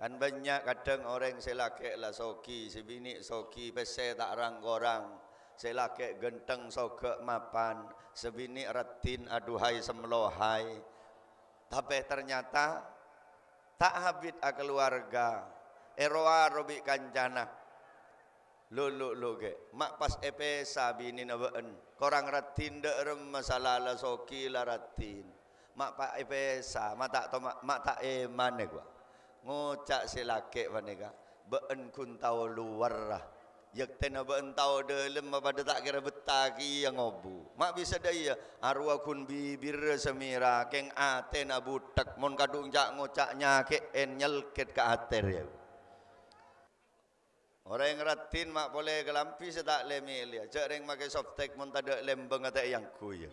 Kan banyak kadang orang selaki lah soki, si bini soki, pese tak rang korang. Selaki genteng sogek mapan, sebini retin aduhai semlohai. Tapi ternyata tak habit a keluarga. Eroa robi kancana. Lu ke. Mak pas epesa bini nabeen. Korang retin derem masalah la soki la retin. Mak pak epesa, mak tak eman gua. Ngocak silake paneka been kun tau luar lah yak tena been tau dalam pada tak kira betaki yang ngobu mak bisa daya arwah kun bibir semira keng atena butak mon kadung jak ngocak nyake en nyelket ke ater ya orang ratin mak boleh kelampi setak lemil ya cak reng make softtek mon tada lembeng ate yang kuy ya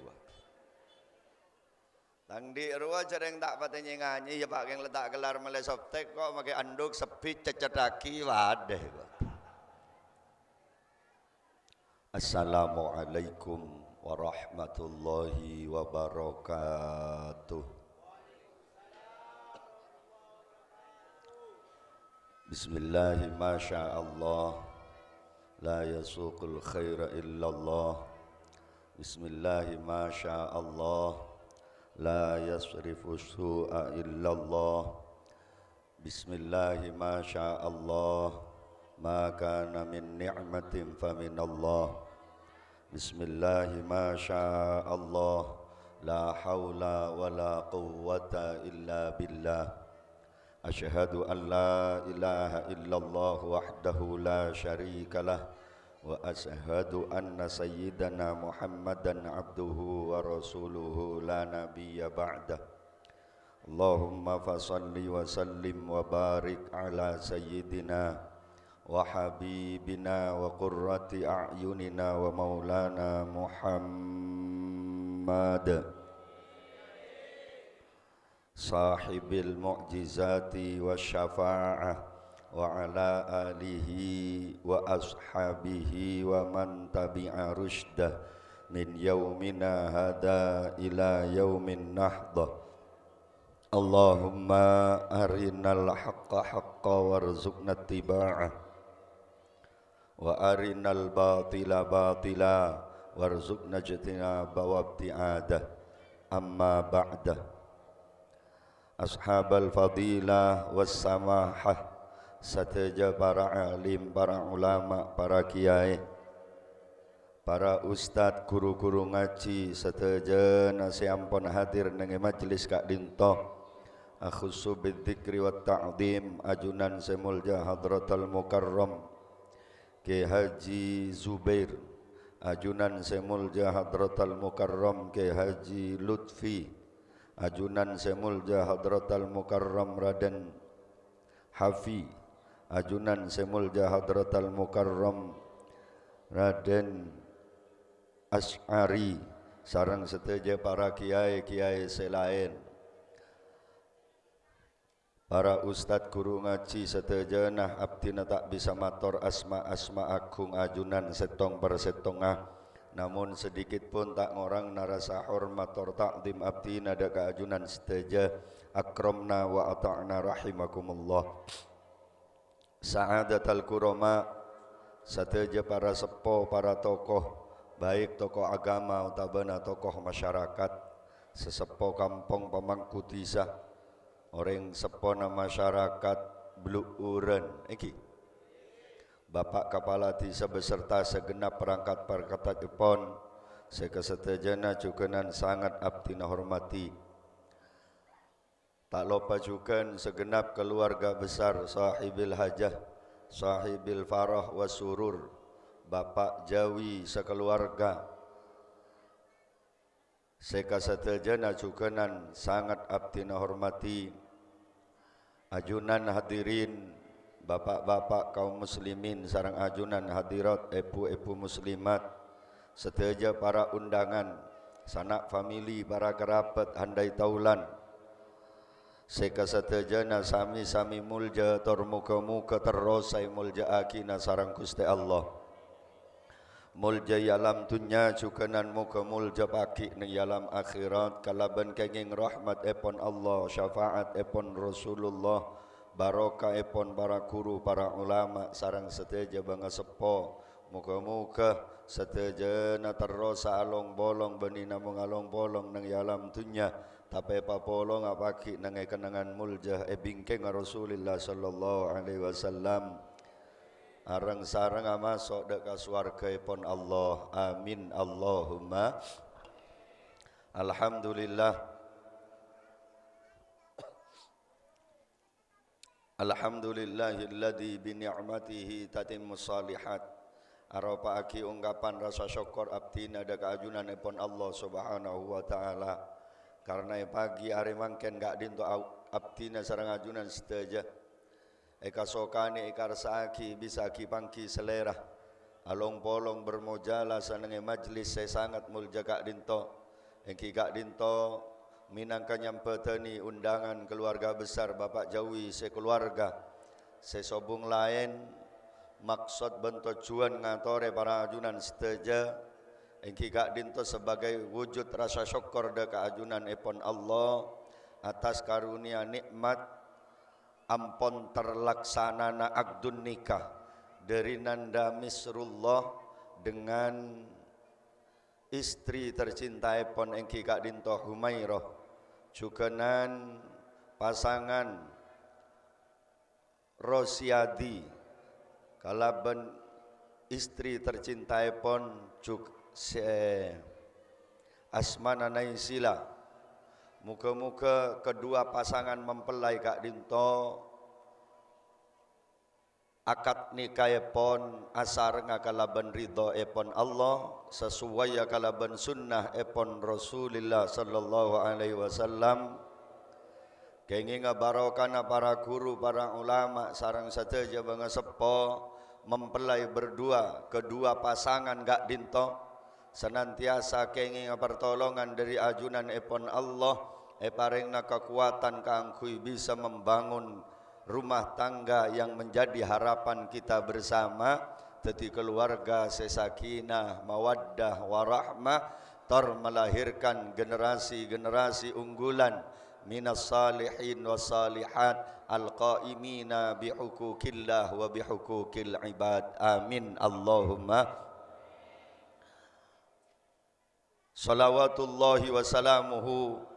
Tang di ruah cereng tak patenya nganyi ya pak yang letak gelar mulai softtek kok pakai anduk sepi cecedaki wadah. Assalamualaikum warahmatullahi wabarakatuh. Bismillahi masya Allah la yasuqul khaira illallah. Bismillahi masya Allah la yasrifu su'a illallah. Bismillahi ma sya'allah ma kana min ni'matin faminallah. Bismillahi ma sya'allah la hawla wa la quwwata illa billah. Ashhadu an la ilaha illallah wahdahu la syarika lah wa ashhadu anna sayyidana Muhammadan abduhu wa rasuluhu la nabiyya ba'dah. Allahumma fasalli wa sallim wa barik ala sayyidina wa habibina wa qurrati a'yunina wa maulana Muhammad sahibil mu'jizati wa syafa'ah wa ala alihi wa ashabihi wa man tabi'a rushdah min yaumina hada ila yaumin nahdah. Allahumma arinal haqqa haqqa warzuqna ittiba'ah wa arinal batila batila warzuqna ijtinaba wa ibti'adah. Amma ba'dah. Ashabal fadilah was samahah, sateja para alim, para ulama, para kiai, para ustad, guru-guru ngaji, sateja nasi ampun hadir nengi majlis kak dinto. Akhusu bidzikri wa ta'zim ajunan semulja hadratal mukarram Ki Haji Zubair, ajunan semulja hadratal mukarram Ki Haji Lutfi, ajunan semulja hadratal mukarram Raden Hafi, ajunan semulja hadratal mukarram Raden Asy'ari, sareng seteja para kiai-kiai selain, para ustad guru ngaji setejenah abdina tak bisa mator asma-asma agung ajunan setong per setongah, namun sedikit pun tak ngorang narasa hormat or ta'zim abdina ada keajunan seteja akramna wa ata'na rahimakumullah. Sa'adatal kurama, seteja para sepo, para tokoh, baik tokoh agama utabana tokoh masyarakat, sesepo kampung pemangku desa, orang sepona masyarakat Bluuren iki, Bapak Kepala Desa beserta segenap perangkat perangkat ipon, sekesetejana jukenan sangat abdina hormati. Tak lupa juga segenap keluarga besar sahibil hajah, sahibil farah wa surur, Bapak Jawi sekeluarga, sekasetejana jukenan sangat abdina hormati. Ajunan hadirin, bapak-bapak kaum muslimin sarang ajunan hadirat epu-epu muslimat, seteja para undangan, sanak famili, para kerabat handai taulan, sekasetejana sami-sami mulja tor muka-muka terrosai mulja akina sarang Gusti Allah. Mulja yalam dunya cukanan muka mulja paki ni yalam akhirat, kalaban kenging rahmat epon Allah, syafaat epon Rasulullah, barokah epon para guru para ulama sarang seteja bangga sepo muka-muka seteja na terrosa along bolong benina mengalong bolong nang yalam dunya tapi papolong apaki nang kenangan muljah bingkeng Rasulullah sallallahu alaihi wasallam arang sarang masuk dek swarga epon Allah amin Allahumma alhamdulillah. Alhamdulillahilladzi bi ni'matihi tatimmus shalihat. Aropa aki ungkapan rasa syukur abdina da kaajunanipun Allah Subhanahu wa taala. Karena pagi hari mangken gak dinto abdina sareng ajunan sedaja. Eka sokane eka rasaki bisa ki pangki selera. Along polong bermojala sanenge majlis saya sangat mulja gak dinto. Eki gak dinto minangka nyampeteni undangan keluarga besar Bapak Jawi sekeluarga sesobung lain maksud bentuk tujuan ngatore para ajunan seteja engki gak dinto sebagai wujud rasa syukur da keajunan epon Allah atas karunia nikmat ampon terlaksanana akdun nikah dari nanda misrullah dengan istri tercinta epon engki gak dinto Humairah jukenan pasangan Rosiadi kalaban istri tercinta pun juk Asmana Naisila muka-muka kedua pasangan mempelai kak dinto akad nikah epon asar ngakalaban ridho epon Allah sesuai kalaban sunnah epon Rasulullah sallallahu alaihi wasallam kengi ngabarokana para guru para ulama sarang sateja bangga sepo mempelai berdua kedua pasangan gak dinto senantiasa kengi pertolongan dari ajunan epon Allah paringna kekuatan kangkui bisa membangun rumah tangga yang menjadi harapan kita bersama teti keluarga sesakinah mawaddah warahmah tar melahirkan generasi-generasi unggulan minas salihin was salihat alqaimina bihuquqillah wa bihuquqil ibad amin Allahumma salawatullahi wa salamuhu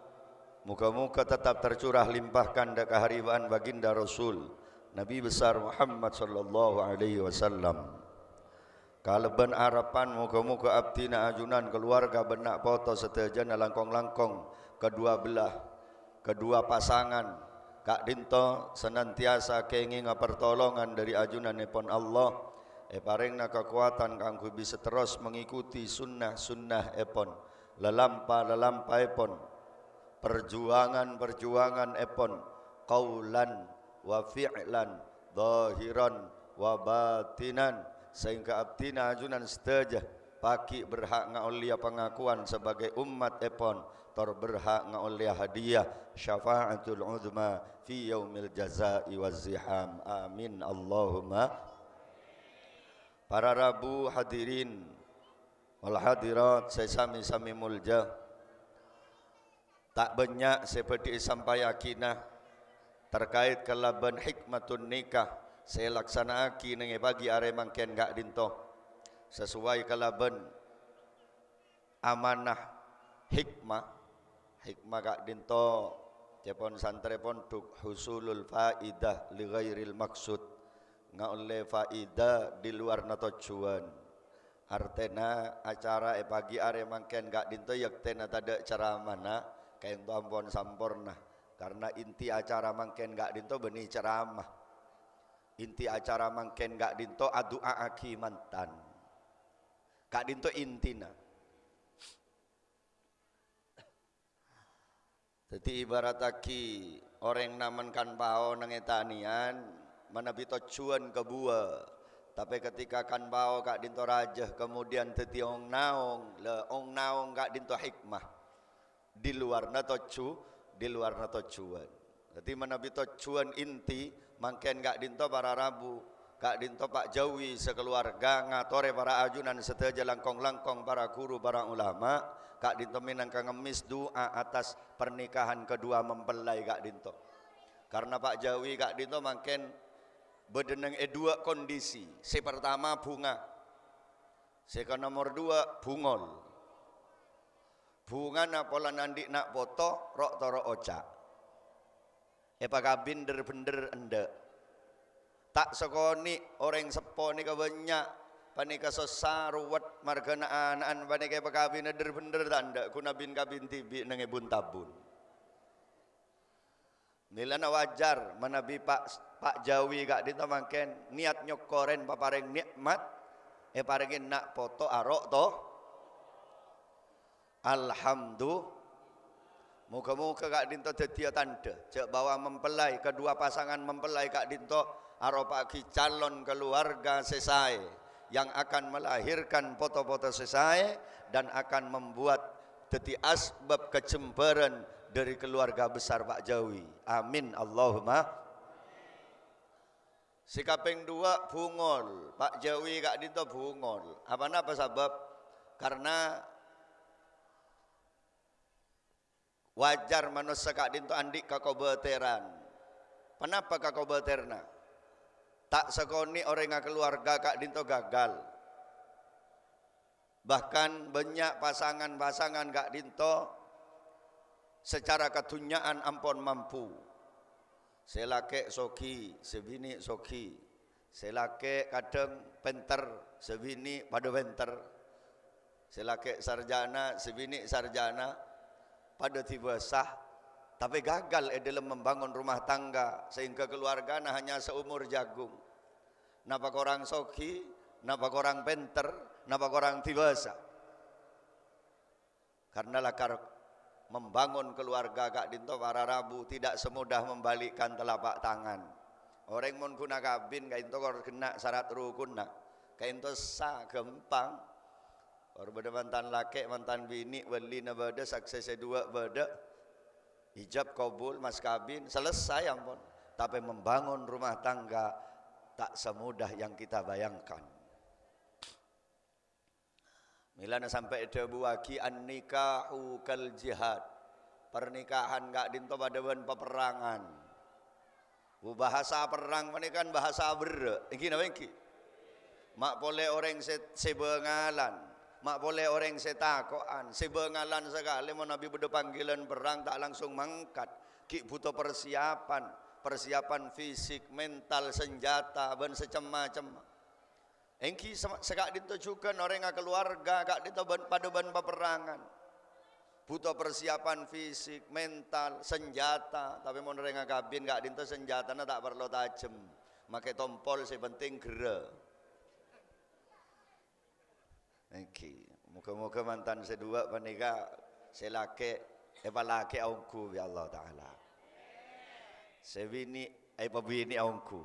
muka-muka tetap tercurah limpahkan da keharibaan baginda Rasul Nabi besar Muhammad sallallahu alaihi wasallam. Kalaban harapan muka-muka abdina ajunan keluarga benak foto setejana langkong-langkong kedua belah kedua pasangan kak dinto senantiasa kenging pertolongan dari ajunan epon Allah paringna kekuatan kanggo bisa terus mengikuti sunnah-sunnah epon lelampa epon perjuangan epon qaulan wa fi'lan zahiran wa batinan sehingga abdina ajunan seteja paki berhak ngaulia pengakuan sebagai umat epon tor berhak ngaulia hadiah syafaatul uzma fi yaumil jazai waziham amin Allahumma. Para rabu hadirin wal hadirat saya sami-sami mulja tak banyak seperti sampai akinah terkait kelaban hikmatun nikah saya laksanaaki nang bagi are mangken gak dinto sesuai kelaban amanah hikmah gak dinto cepon santrepon tuk husulul faidah li ghairil maksud ngaule faidah di luar na tujuan artena acara pagi are mangken gak dinto yaktena tada cara mana kain ampun sampurna karena inti acara mangken gak dinto beni ceramah inti acara mangken gak dinto adua aki mantan gak dinto intina jadi ibarat aki orang naman kan pao nang etanian manabi tujuan kebua tapi ketika kan pao gak dinto rajah kemudian teti ong naong gak dinto hikmah di luar na tujuan. Jadi menabi tujuan inti mangken gak dinto para rabu, gak dinto Pak Jawi sekeluarga ngatore para ajunan seteja langkong-langkong para guru para ulama, gak dinto minangka ngemis doa atas pernikahan kedua mempelai gak dinto. Karena Pak Jawi kak dinto makin bedeneng dua kondisi. Si pertama bunga. Si nomor dua bungol. Bunga napola nandi nak foto rok toro oca. Pakabinder bener ende. Tak sekoni orang seponi kebanyak. Panika sosaruwat margana anaan panika pakabin bener tanda kuna bin kabin tibi nenge buntabun. Nilana wajar manabi Pak Jawi kak dinto makin niat nyokoren papareng nikmat parengin nak foto arok to. Alhamdulillah. Muka-muka kak dinto tetia tanda. Cek bawa mempelai kedua pasangan mempelai kak dinto aropaki calon keluarga selesai yang akan melahirkan foto-foto selesai dan akan membuat teti asbab kecemburuan dari keluarga besar Pak Jawi. Amin Allahumma. Sikaping dua bungol. Pak Jawi kak dinto bungol. Apa sebab? Karena wajar manusia kak dinto andik kakobeteran. Kenapa kakobeterna? Tak sekoni orang keluarga kak dinto gagal. Bahkan banyak pasangan-pasangan kak dinto secara ketunyaan ampun mampu. Selake soki, sebini soki. Selake kadang penter, sebini pada penter. Selake sarjana, sebini sarjana. Pada tiba sah, tapi gagal dalam membangun rumah tangga sehingga keluarga hanya seumur jagung. Napa korang soki, napa korang penter, napa korang tiba sah. Karena lakar membangun keluarga kak dinto para rabu tidak semudah membalikkan telapak tangan. Orang mun kuna kabin kak dinto kor kena syarat rukun nak, kak dinto sah gampang. Baru beda mantan laki, mantan bini, wali na beda, saksesnya dua beda, hijab kabul, mas kabin, selesai ampun. Tapi membangun rumah tangga tak semudah yang kita bayangkan. Milana sampai debu waki an nikahu kal jihad. Pernikahan gak dinto pada ben peperangan. Bahasa perang kan bahasa ber. Iki napa iki? Mak boleh orang sebengalan. Mak boleh orang setakoan, sebengalan sekali mau Nabi beda panggilan perang tak langsung mangkat. Ki butuh persiapan, persiapan fisik, mental, senjata, dan secem-macem. Engki sekak dinto juga orang keluarga, kak dinto pada ban peperangan. Butuh persiapan fisik, mental, senjata. Tapi mau orang kabin kak dinto senjatanya tak perlu tajem. Makai tompol sepenting gera. Muka-muka mantan sedua panika selake laki aungku ya Allah taala. Sebini pabini aungku.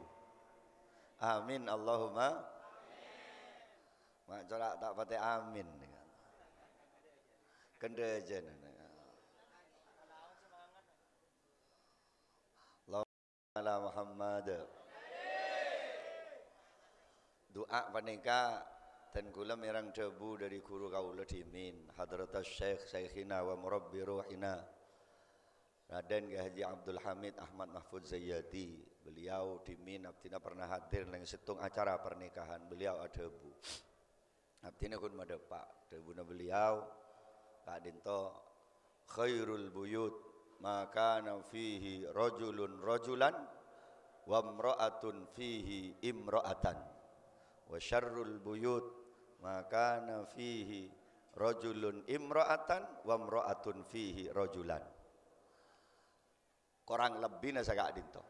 Amin Allahumma. Mak corak tak pate amin. Kende aja. Allahumma Muhammad. Doa panika dan kula mirang debu dari guru kaula dimin Hadratus Syekh Syekhina wa Murabbi Ruhina Raden Haji Abdul Hamid Ahmad Mahfud Zayyadi. Beliau dimin abdina pernah hadir nang setung acara pernikahan beliau debu. Abdina kun madepak debuna beliau kak dinto khairul buyut maka fihi rajulun rajulan wa imra'atun fihi imra'atan wa syarrul buyut maka fihi rajulun imra'atan wa imra'atun fihi rajulan. Kurang lebih na sagak dinto.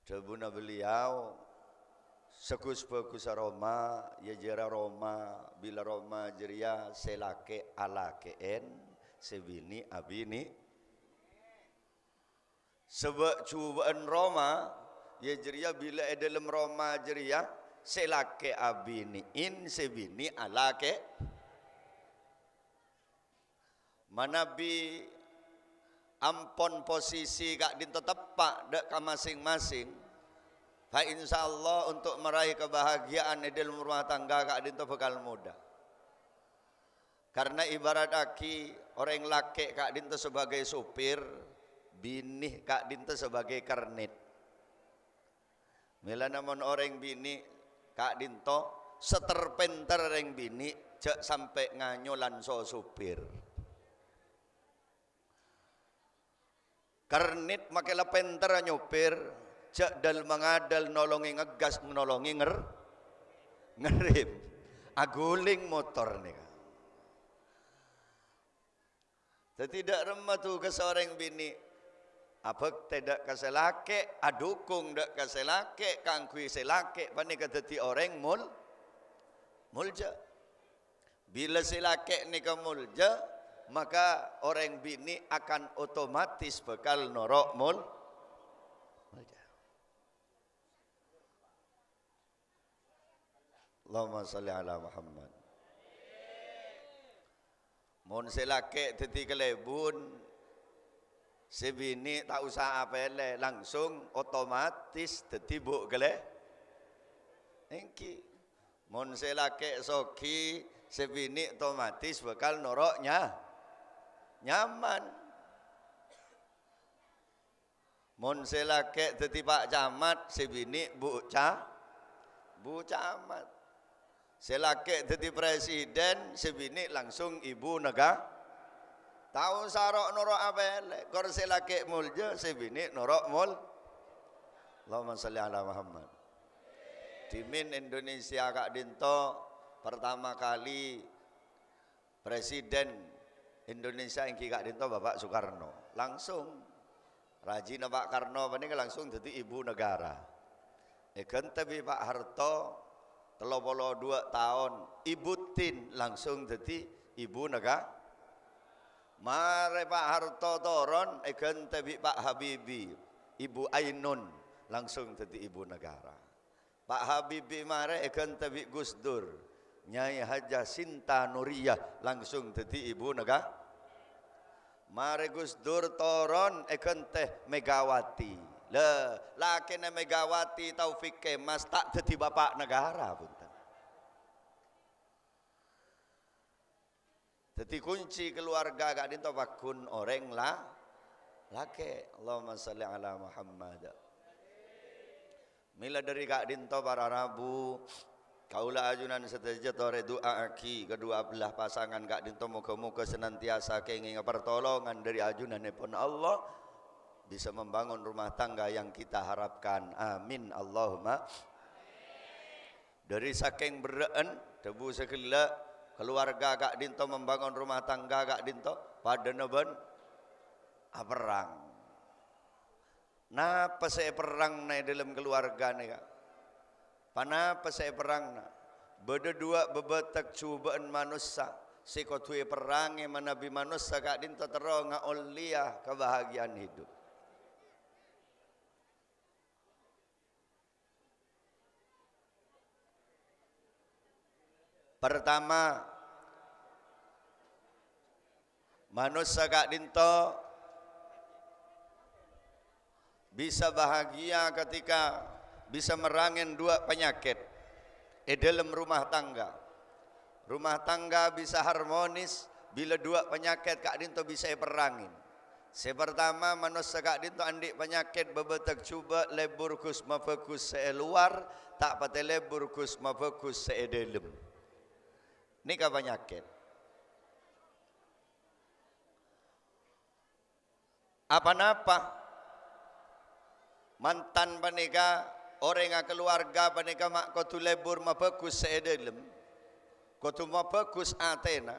Debuna beliau sekus bagus Roma ya jera Roma bila Roma jeria selake alakeen sebini abini sebab cubaan Roma ya jeria bila dalam Roma jeria selake abini in sebini alake manabi ampon posisi kak dinto tepak dek ka masing-masing ha insyaallah untuk meraih kebahagiaan di dalam rumah tangga kak dinto bakal mudah. Karena ibarat aki orang laki kak dinto sebagai supir bini kak dinto sebagai kernit. Mila namun orang bini kak dinto seterpenter reng bini cek sampai nganyolan so supir. Kernit makelah penter nyopir cek dal mengadal nolongi ngegas nolongi ngerim aguling motor nih. Tidak remah tuh ke seorang bini apa tidak kaselake adukung dak kaselake kangkui selake pani kadeti orang mulja. Bila selake ni mulja maka orang bini akan otomatis bakal norok mulja. Allahumma salli ala Muhammad. Mon selake teti kelebun sebini tak usah apele langsung otomatis teti buk kele engki. Mon selake soki sebini otomatis bakal noroknya nyaman. Mon selake teti pak camat sebini bu camat. Selake jadi presiden, sebini langsung ibu negara. Tahu sarok norok abele. Kor selake mulja, sebini norok mul. Allahumma salli ala Muhammad. Dimin Indonesia kak dinto pertama kali presiden Indonesia yang kak dinto Bapak Soekarno. Langsung rajin Pak Karno ini langsung jadi ibu negara. Ikan tapi Pak Harto 32 tahun Ibu Tin langsung jadi ibu negara. Mare Pak Harto toron eken tebi Pak Habibie Ibu Ainun langsung jadi ibu negara. Pak Habibie mare eken tebi Gus Dur Nyai Haja Sinta Nuriyah langsung jadi ibu negara. Mare Gus Dur toron eken teh Megawati. Lakene Megawati Taufik Kemas tak jadi bapak negara pun. Jadi kunci keluarga gak dinto bakun orang lake. Allahumma salli ala Muhammad. Mila dari gak dinto para rabu kaula ajunan seteja tore doa aki kedua belah pasangan gak dinto muka-muka senantiasa kenging pertolongan dari ajunan pun Allah bisa membangun rumah tangga yang kita harapkan. Amin Allahumma. Dari saking bereen debu sekela keluarga kak dinto membangun rumah tangga kak dinto pada neben perang. Napa saya perang na dalam keluarga nih kak? Panapa saya perang na? Beda dua bebetak cubaan manusia. Sikotui perangnya manabi manusia kak dinto terong ngaulia kebahagiaan hidup. Pertama, manusia kak dinto bisa bahagia ketika bisa merangin dua penyakit dalam rumah tangga. Rumah tangga bisa harmonis bila dua penyakit kak dinto bisa perangin. Sepertama manusia kak dinto andik penyakit bebetak cuba lebur kus mafokus luar tak pate lebur kus mafokus dalam. Ini kan penyakit. Apa-apa mantan panika orang yang keluarga panika mak kotu lebur ma bagus seedalem kotu ma bagus atena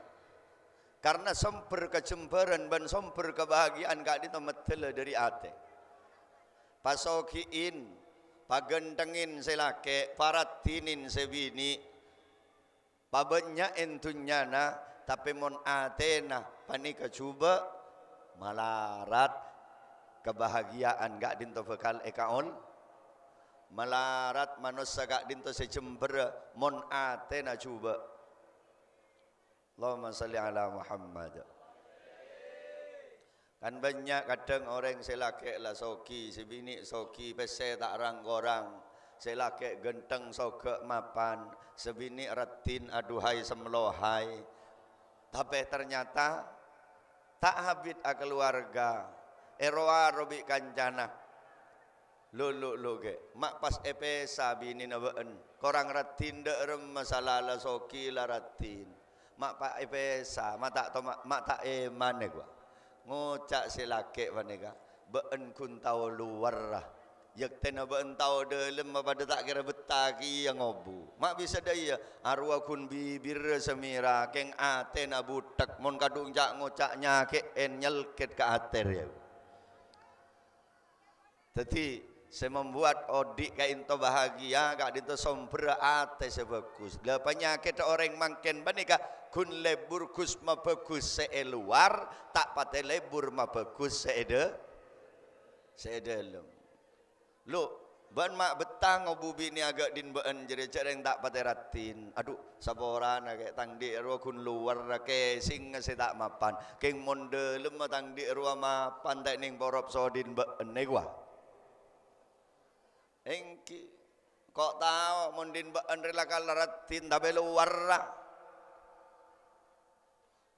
karena sumber kecemburuan dan sumber kebahagiaan gak ditemetela dari ate pasokiin pagentengin selake paratinin sebini pabenya entunyana tapi mon atena panika coba malarat kebahagiaan gak dinto bekal ekaon malarat manusia gak dinto secember mon atena coba. Allahumma salli ala Muhammad. Kan banyak kadang orang selake lah soki sebini soki pese tak orang selake genteng soke mapan sebini ratin aduhai semlohai tapi ternyata tak habis keluarga eroa robi kancana lu ke mak pas epesa bini na beun korang ratin de rem masalah la soki la ratin mak pak epesa mak tak eman ne gua ngocak silake vanega beun kun tau luar lah yak tena beun tau de lem pada tak kira betagi yang ngobu mak bisa daya arwah kun bibir semira keng atena butek mon kadung jak ngocak nyake en nyelket ke ater ya. Jadi saya membuat odik kayak into bahagia kak dito somber ate sebagus. Lah penyakit orang mangken banika kun lebur kus ma bagus se luar tak pate lebur ma bagus se dalam. Lu ban mak betang ngobu bini agak din beun jere cereng tak pate ratin. Aduh saboran kayak tang di ro kun luar ke sing se tak mapan. Keng monde lem tang di ro mapan tak ning borop sodin beun ne gua. Engki kok tahu mondin beun rela kalaratin tapi luar lah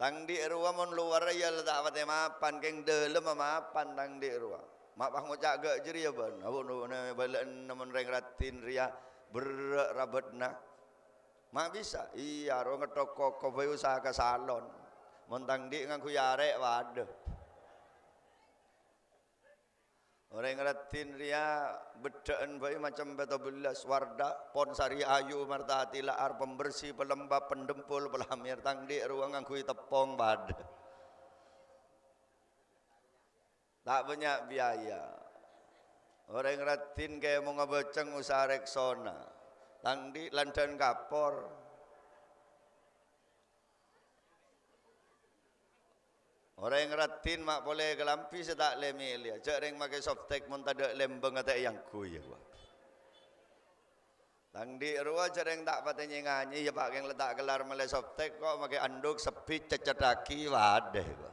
tang di ruwa mon luar ya tak pate mapan keng delem mapan tang di ruwa mak pah ngocak gak jeri ya ban abu ne balen mon reng ratin ria berek rabetna mak bisa iya ro ngetok kok bae usaha ke salon mon tang di ngangku yarek waduh orang ngeratin ria bedaan bayi macam betabulas warda pon sari ayu martahati laar pembersih pelembab pendempul pelamir tangdi ruang ngangkui tepong bad tak banyak biaya orang ngeratin kayak mau ngebeceng usaha reksona tangdi landan kapor orang yang ratin mak boleh kelampi setak lemil ya. Cak ring makai softtek mun tak lembeng atak yang kuy ya. Tang di ruwa cak ring tak patenya nganyi ya pak yang letak gelar mele softtek kok makai anduk sepit cecetaki wadah.